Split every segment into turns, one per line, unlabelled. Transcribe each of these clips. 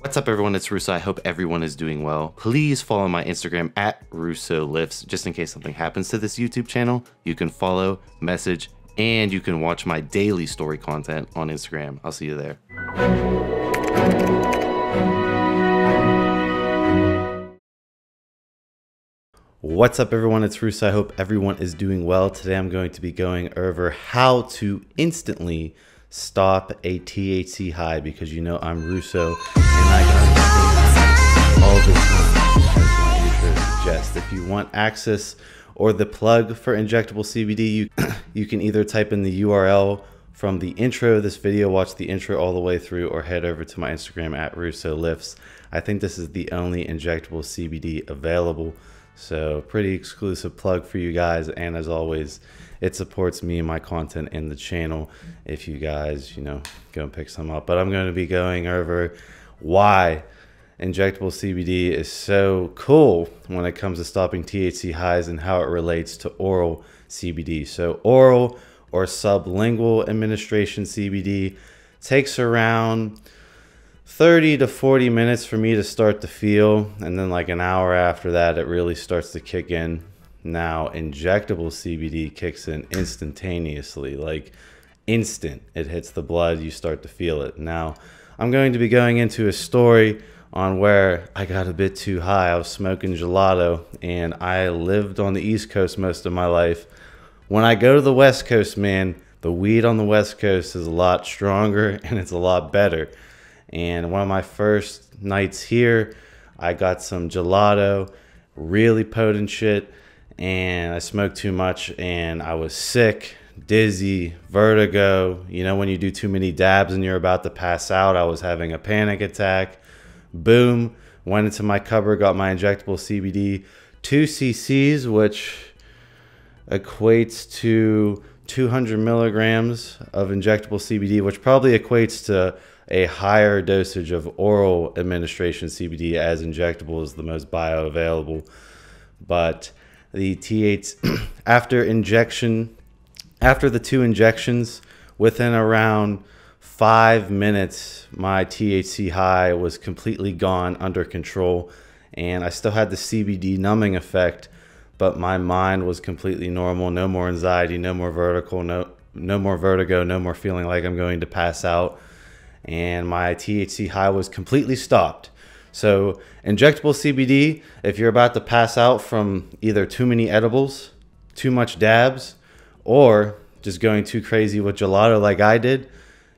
What's up everyone, it's Russo. I hope everyone is doing well. Please follow my Instagram at RussoLifts. Just in case something happens to this YouTube channel, you can follow, message, and you can watch my daily story content on Instagram. I'll see you there. What's up everyone, it's Russo. I hope everyone is doing well. Today I'm going to be going over how to instantly stop a THC high, because you know I'm Russo and I got all the time, as my intro suggests. If you want access or the plug for Injectable CBD, you can either type in the URL from the intro of this video, watch the intro all the way through, or head over to my Instagram at RussoLifts. I think this is the only Injectable CBD available, so pretty exclusive plug for you guys. And as always, it supports me and my content in the channel if you guys, go and pick some up. But I'm going to be going over why Injectable CBD is so cool when it comes to stopping THC highs and how it relates to oral CBD. So oral or sublingual administration CBD takes around 30 to 40 minutes for me to start to feel, and then like an hour after that it really starts to kick in. Now injectable CBD kicks in instantaneously, like instant. It hits the blood, you start to feel it. Now I'm going to be going into a story on where I got a bit too high. I was smoking gelato, and I lived on the East Coast most of my life. When I go to the West Coast, man, the weed on the West Coast is a lot stronger and it's a lot better. And one of my first nights here, I got some gelato, really potent shit, and I smoked too much and I was sick, dizzy, vertigo. You know when you do too many dabs and you're about to pass out? I was having a panic attack. Boom, went into my cupboard, got my Injectable CBD, 2 cc's, which equates to 200 milligrams of Injectable CBD, which probably equates to a higher dosage of oral administration CBD, as injectable is the most bioavailable. But the THC after the 2 injections, within around 5 minutes, my THC high was completely gone, under control, and I still had the CBD numbing effect, but my mind was completely normal. No more anxiety, no more no more vertigo, no more feeling like I'm going to pass out, and my THC high was completely stopped. So injectable CBD, if you're about to pass out from either too many edibles, too much dabs, or just going too crazy with gelato like I did,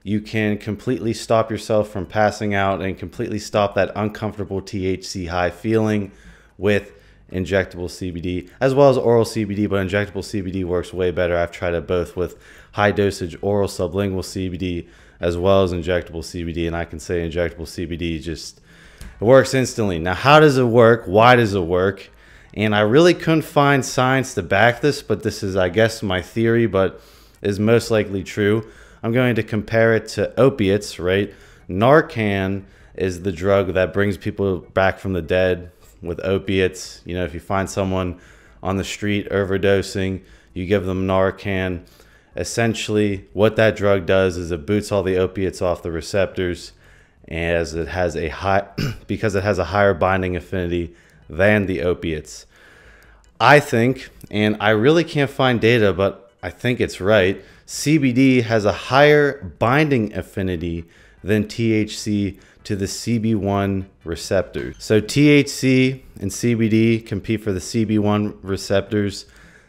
you can completely stop yourself from passing out and completely stop that uncomfortable THC high feeling with injectable CBD, as well as oral CBD. But injectable CBD works way better. I've tried it both with high dosage oral sublingual CBD as well as injectable CBD, and I can say injectable CBD just, it works instantly. Now, how does it work? Why does it work? And I really couldn't find science to back this, but this is, I guess, my theory, but is most likely true. I'm going to compare it to opiates, right? Narcan is the drug that brings people back from the dead with opiates. You know, if you find someone on the street overdosing, you give them Narcan. Essentially, what that drug does is it boots all the opiates off the receptors, as it has a high because it has a higher binding affinity than the opiates. I think, and I really can't find data, but I think it's right, CBD has a higher binding affinity than THC to the CB1 receptors. So THC and CBD compete for the CB1 receptors.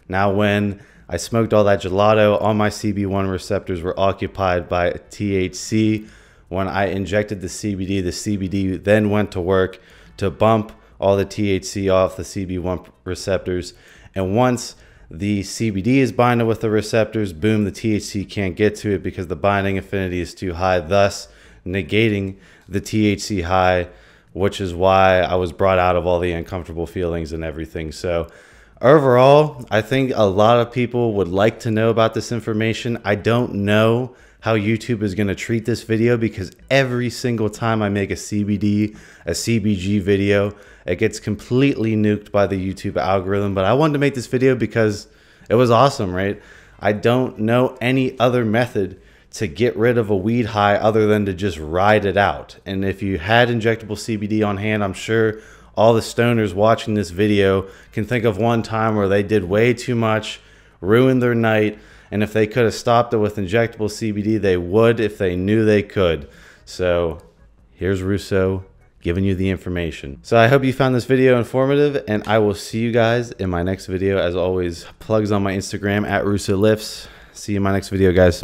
Now, when I smoked all that gelato, all my CB1 receptors were occupied by THC. When I injected the CBD then went to work to bump all the THC off the CB1 receptors. And once the CBD is binding with the receptors, boom, the THC can't get to it because the binding affinity is too high, thus negating the THC high, which is why I was brought out of all the uncomfortable feelings and everything. So overall, I think a lot of people would like to know about this information. I don't know how YouTube is going to treat this video, because every single time I make a CBD, a CBG video, it gets completely nuked by the YouTube algorithm. But I wanted to make this video because it was awesome, right? I don't know any other method to get rid of a weed high other than to just ride it out. And if you had injectable CBD on hand, I'm sure all the stoners watching this video can think of one time where they did way too much, ruined their night, and if they could have stopped it with injectable CBD, they would if they knew they could. So here's Russo giving you the information. So I hope you found this video informative, and I will see you guys in my next video. As always, plugs on my Instagram at Russo Lifts. See you in my next video, guys.